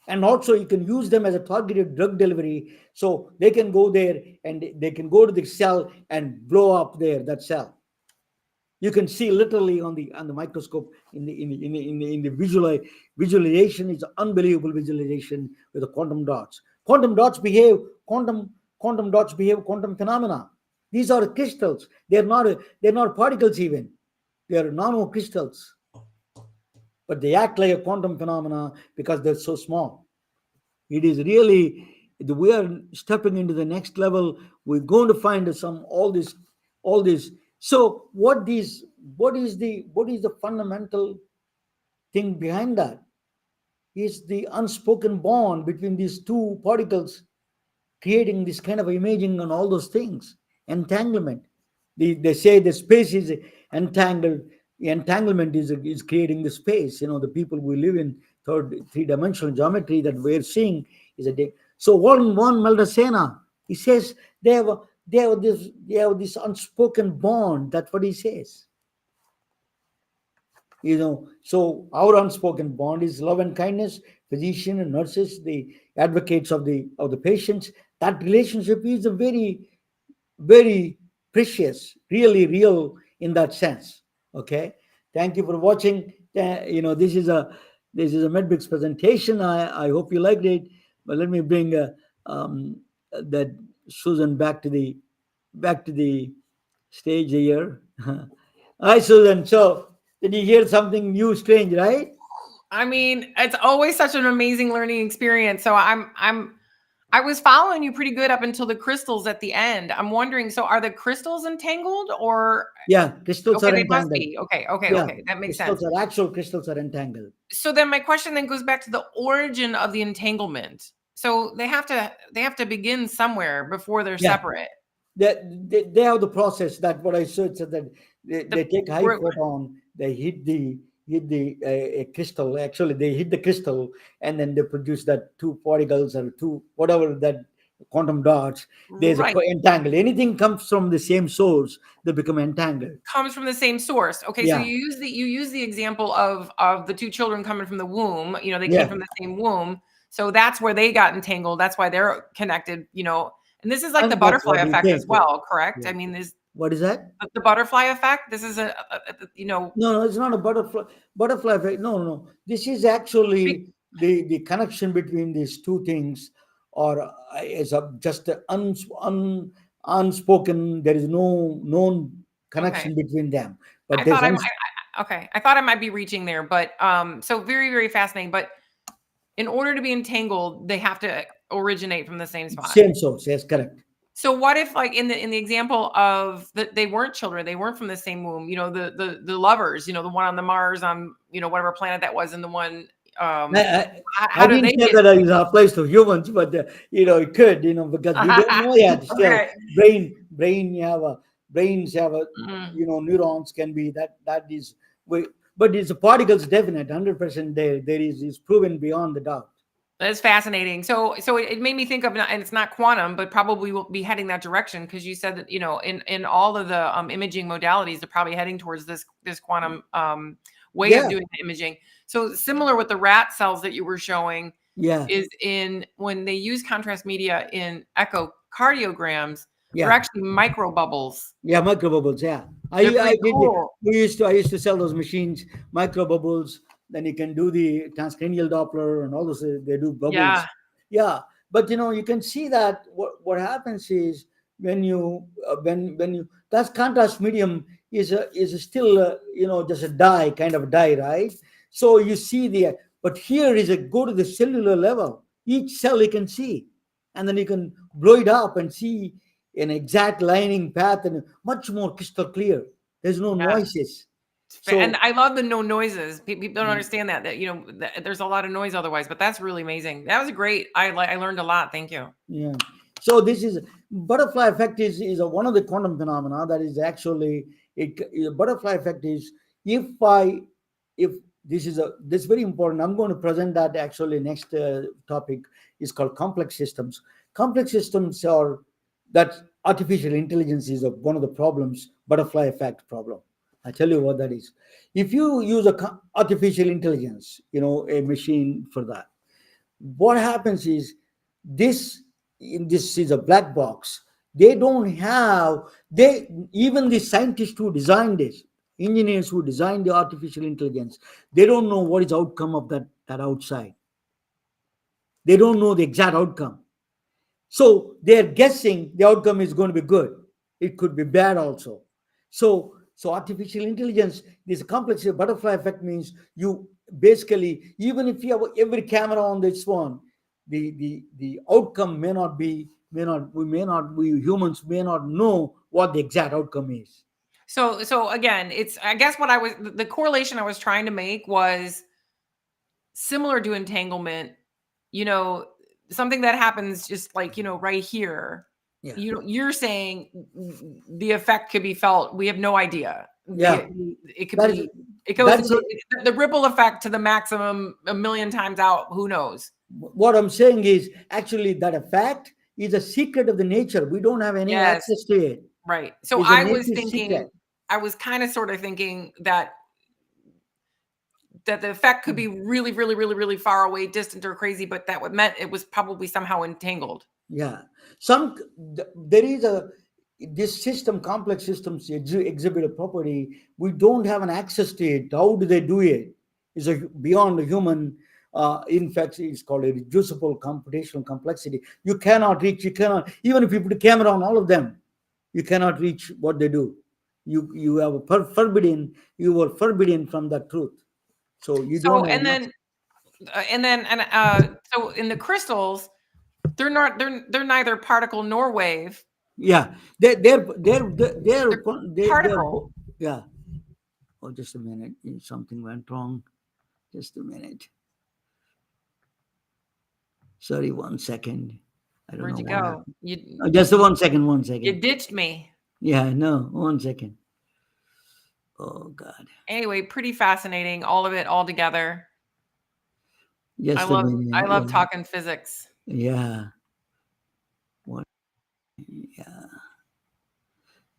And also you can use them as a targeted drug delivery. So they can go there and they can go to the cell and blow up that cell. You can see literally on the microscope in the visualization is unbelievable visualization with the quantum dots. Quantum dots behave quantum phenomena. These are crystals. They're not particles even. They are nanocrystals, but they act like a quantum phenomena because they're so small. It is really, we are stepping into the next level. We're going to find some all this. So what is the fundamental thing behind that? Is the unspoken bond between these two particles creating this kind of imaging and all those things. Entanglement. They say the space is entangled. Entanglement is creating the space. The people we live in three-dimensional geometry that we're seeing is a day. So one Maldacena, he says they have this unspoken bond. That's what he says. So our unspoken bond is love and kindness. Physician and nurses, the advocates of the patients, that relationship is a very, very precious, really real in that sense. Okay, thank you for watching. This is a MedBricks presentation. I hope you liked it. But let me bring that Susan back to the stage here. Hi, Susan. So, did you hear something new, strange, right? I mean, it's always such an amazing learning experience. So I was following you pretty good up until the crystals at the end. I'm wondering, so are the crystals entangled or? Yeah, crystals Okay, are they must entangled. be. Okay, Yeah, that makes sense. actual crystals are entangled. So then my question then goes back to the origin of the entanglement. So they have to begin somewhere before they're Yeah. separate. They have the process that what I said that they take high Where- photon, they hit the a crystal. Actually, they hit the crystal, and then they produce that two particles or two whatever that quantum dots. There's Right. entangled. Anything comes from the same source, they become entangled. Comes from the same source. Okay, so Yeah. you use the example of the two children coming from the womb. They Yeah. came from the same womb. So that's where they got entangled. That's why they're connected, And this is like And the that's butterfly what we effect as think. well, correct? Yeah. I mean, What is that? the butterfly effect. This is No, it's not a butterfly effect. No. This is actually the connection between these two things, or is just unspoken. There is no known connection between them. But I there's thought I thought I might be reaching there, but so very, very fascinating. But in order to be entangled, they have to originate from the same spot. same source. Yes, correct. So what if, like in the example of that, they weren't children, they weren't from the same womb, the lovers, the one on the Mars on whatever planet that was, and the one how I do didn't they say get? that it applies to humans, but it could, because we don't know yet. Still, Okay. brains have a Mm. neurons can be that is but it's particles definite 100% there is proven beyond the doubt. That's fascinating. So it made me think of, and it's not quantum, but probably will be heading that direction, because you said that in all of the imaging modalities, they're probably heading towards this quantum way of doing the imaging. So similar with the rat cells that you were showing, is in when they use contrast media in echocardiograms, they're actually micro bubbles. Yeah, micro bubbles. Yeah, I did. Cool. I used to sell those machines, micro bubbles. Then you can do the transcranial Doppler and all those. They do bubbles. Yeah. But you can see that what happens is when you that contrast medium is still just a dye kind of dye, right? So you see but here is a go to the cellular level. Each cell you can see, and then you can blow it up and see an exact lining path and much more crystal clear. There's no noises. So, And I love the no noises. People don't understand that there's a lot of noise otherwise, but that's really amazing. That was great. I learned a lot. Thank you. Yeah. So this is butterfly effect is one of the quantum phenomena that is actually butterfly effect is if this is very important. I'm going to present that actually next topic is called complex systems. Complex systems are that artificial intelligence is one of the problems, butterfly effect problem. I tell you what that is. If you use artificial intelligence, a machine for that, what happens is this is a black box. They don't have even the scientists who designed this. engineers who design the artificial intelligence, they don't know what is outcome of that outside. They don't know the exact outcome. So they're guessing the outcome is going to be good. It could be bad also. So artificial intelligence, this complex butterfly effect means you basically, even if you have every camera on this one, the outcome we humans may not know what the exact outcome is. So again, it's, I guess what I was, the correlation I was trying to make was similar to entanglement, something that happens just like, right here. Yeah. You're saying the effect could be felt. We have no idea. Yeah. It could That be, is- it goes that's into the ripple effect to the maximum a million times out. Who knows? What I'm saying is actually that a fact is a secret of the nature. We don't have any Yes. access to it. Right. So It's a I was nature's thinking, secret. I was kind of sort of thinking that the effect could be really, really, really, really far away, distant, or crazy, but that would meant it was probably somehow entangled. Yeah. There is this system, complex systems exhibit a property. We don't have an access to it. How do they do it? It's beyond the human. In fact, it's called a reducible computational complexity. You cannot, even if you put a camera on all of them, you cannot reach what they do. You have you were forbidden from the truth. So you So, don't have so in the crystals, they're neither particle nor wave. Yeah, they're particle. yeah. Oh, just a minute. Something went wrong. Just a minute. Sorry, 1 second. I don't Where'd know you what go? happened. Just 1 second. 1 second. You ditched me. Yeah, I know. 1 second. Oh God. Anyway, pretty fascinating. All of it all together. Just a minute. I love talking physics. Yeah. What? Yeah.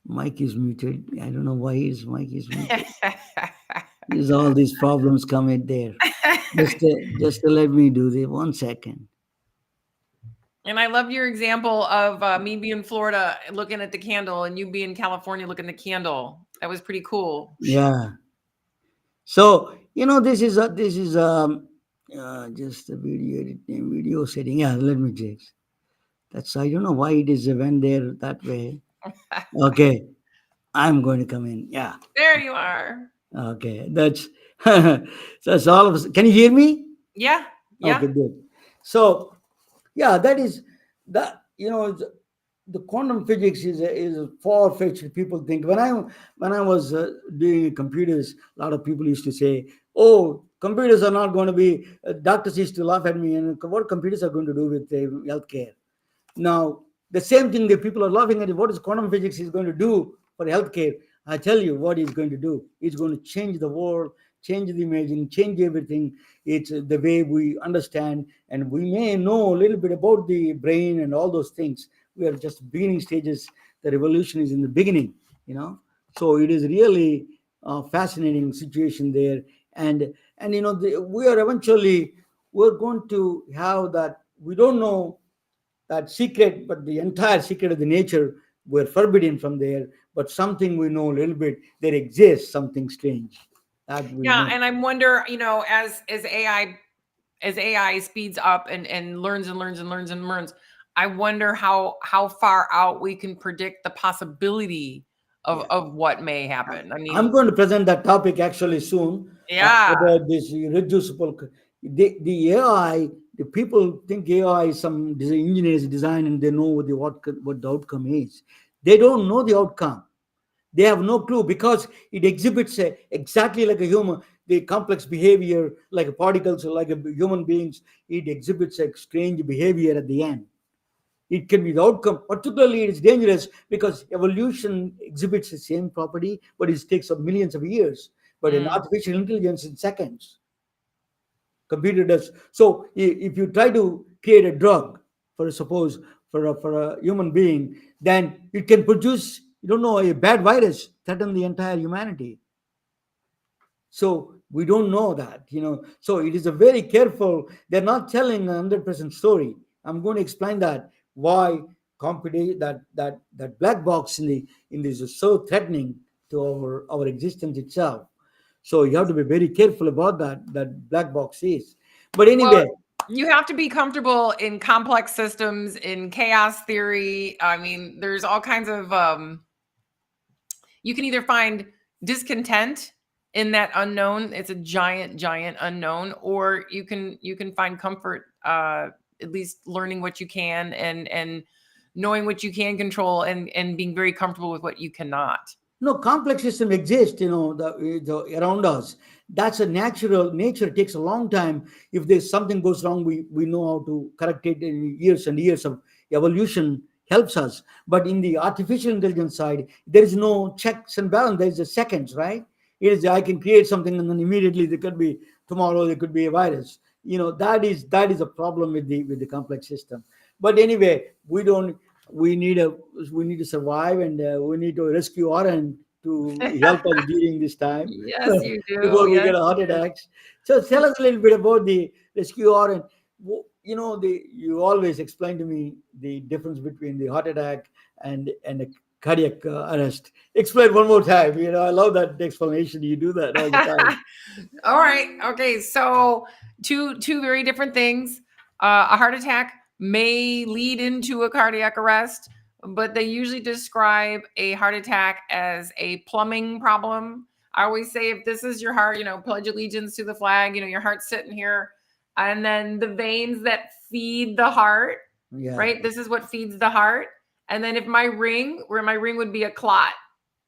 Mike is muted. I don't know why his mic is muted. There's all these problems come in there. Just to let me do this. 1 second. And I love your example of me being in Florida looking at the candle and you being in California looking at the candle. That was pretty cool. Yeah. So this is just a video setting. Yeah, let me check. That's, I don't know why it is when there that way. Okay, I'm going to come in. Yeah. There you are. Okay, that's that's all of us. Can you hear me? Yeah. Yeah. Okay, good. So yeah, that is that. The quantum physics is far fetched. People think when I was doing computers, a lot of people used to say, "Oh, computers are not going to be." Doctors used to laugh at me, and what computers are going to do with healthcare? Now, the same thing that people are laughing at is what is quantum physics is going to do for healthcare. I tell you what it's going to do. It's going to change the world, change the imaging, change everything. It's the way we understand, and we may know a little bit about the brain and all those things. We are just beginning stages. The revolution is in the beginning, So it is really a fascinating situation there, and we're going to have that. We don't know that secret, but the entire secret of the nature, we're forbidden from there. But something we know a little bit, there exists something strange. That we know. And I wonder, as AI speeds up and learns and learns and learns and learns, I wonder how far out we can predict the possibility of what may happen. I mean, I'm going to present that topic actually soon. Yeah. About this reducible, the AI. The people think AI is some engineers design and they know what the outcome is. They don't know the outcome. They have no clue because it exhibits exactly like a human, the complex behavior, like particles, like human beings. It exhibits a strange behavior at the end. It can be the outcome. Particularly, it is dangerous because evolution exhibits the same property, but it takes millions of years. But in artificial intelligence, in seconds, computer does. So if you try to create a drug, for a human being, then it can produce, a bad virus, threaten the entire humanity. So we don't know that, So it is a very careful. They're not telling a 100% story. I'm going to explain that why competition that black box in this is so threatening to our existence itself. So you have to be very careful about that black box is. But anyway, Well, you have to be comfortable in complex systems, in chaos theory. I mean, there's all kinds of you can either find discontent in that unknown, it's a giant unknown, or you can find comfort at least learning what you can and knowing what you can control and being very comfortable with what you cannot. no, complex system exists, the around us. That's a natural nature. Takes a long time. If there's something goes wrong, we know how to correct it. In years and years of evolution helps us. But in the artificial intelligence side, there is no checks and balance. There's a seconds, right? It is, I can create something and then immediately there could be tomorrow there could be a virus. That is a problem with the complex system. But anyway, we need to survive, and we need to rescue Oren to help us during this time. Yes, you do. Before we Yes. get a heart attacks. So tell us a little bit about the rescue Oren. You always explain to me the difference between the heart attack and a cardiac arrest. Explain one more time. I love that explanation. You do that all the time. All right. Okay. So two very different things. A heart attack may lead into a cardiac arrest, but they usually describe a heart attack as a plumbing problem. I always say, if this is your heart, pledge allegiance to the flag, your heart's sitting here, and then the veins that feed the heart, Yeah. right? This is what feeds the heart. And then if my ring would be a clot.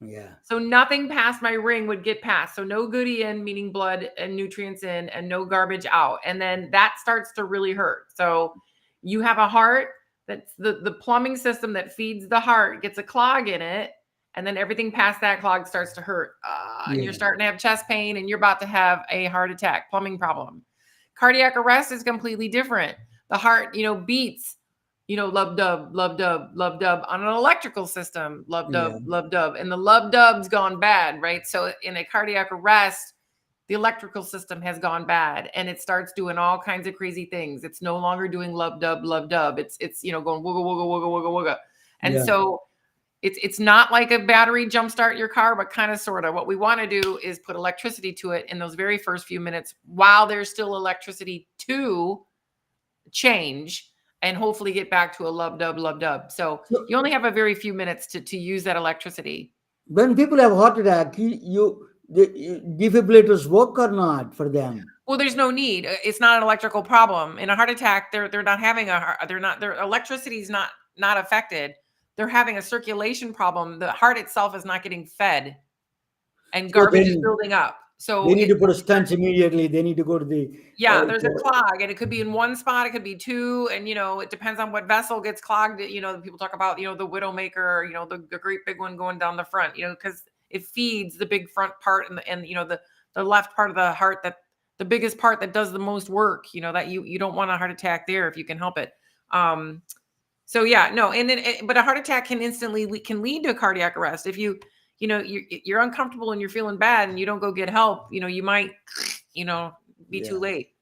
Yeah. So nothing past my ring would get past. So no goodie in, meaning blood and nutrients in, and no garbage out. And then that starts to really hurt. So you have a heart that's the plumbing system that feeds the heart gets a clog in it. And then everything past that clog starts to hurt. And you're starting to have chest pain and you're about to have a heart attack, plumbing problem. Cardiac arrest is completely different. The heart, beats, lub dub, lub dub, lub dub on an electrical system, lub dub, lub dub. And the lub dub's gone bad, right? So in a cardiac arrest, the electrical system has gone bad and it starts doing all kinds of crazy things. It's no longer doing lub dub, lub dub. It's going wooga, wooga, wooga, wooga, wooga. And so it's not like a battery jumpstart your car, but kind of sort of. What we want to do is put electricity to it in those very first few minutes while there's still electricity to change and hofully get back to a lub dub, lub dub. So you only have a very few minutes to use that electricity. When people have heart attack, the defibrillators work or not for them? Well, there's no need. It's not an electrical problem. In a heart attack, they're not having their electricity is not affected. They're having a circulation problem. The heart itself is not getting fed and garbage is building up. So they need to put a stent immediately. They need to go to the there's a clog, and it could be in one spot, it could be two, and it depends on what vessel gets clogged. People talk about the widowmaker, the great big one going down the front, because it feeds the big front part and the left part of the heart, that the biggest part that does the most work, that you don't want a heart attack there if you can help it. So but a heart attack can lead to a cardiac arrest. If you're uncomfortable and you're feeling bad and you don't go get help, you might, be too late.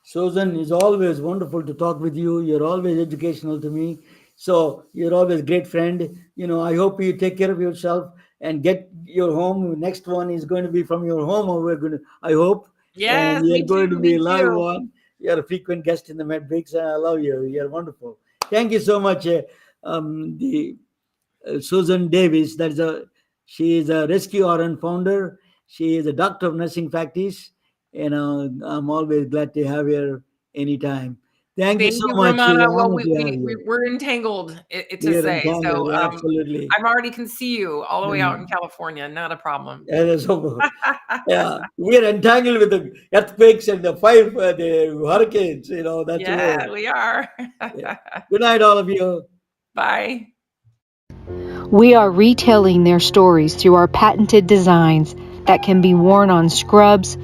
Susan, it's always wonderful to talk with you. You're always educational to me. So you're always a great friend. I hope you take care of yourself and get your home. Next one is going to be from your home, or I hope. Yes, you're going to be a live too. one. You're a frequent guest in the MedBricks, and I love you. You're wonderful. Thank you so much, Susan Davis. She is a Rescue RN founder. She is a doctor of nursing practice, and I'm always glad to have her anytime. Thank you so much. Ramona. Well, we're entangled, to say. So absolutely. I'm already can see you all the way out in California. Not a problem. Yeah, we're entangled with the earthquakes and the fire, the hurricanes. That's we are. Good night, all of you. Bye. We are retelling their stories through our patented designs that can be worn on scrubs,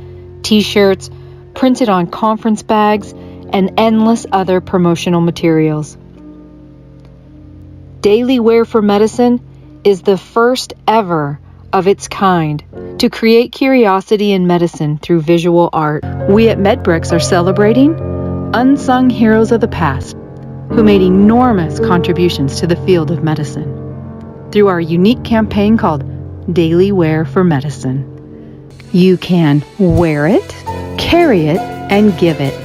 t-shirts, printed on conference bags, and endless other promotional materials. Daily Wear for Medicine is the first ever of its kind to create curiosity in medicine through visual art. We at MedBricks are celebrating unsung heroes of the past who made enormous contributions to the field of medicine. Through our unique campaign called daily wear for medicine. You can wear it, carry it, and give it.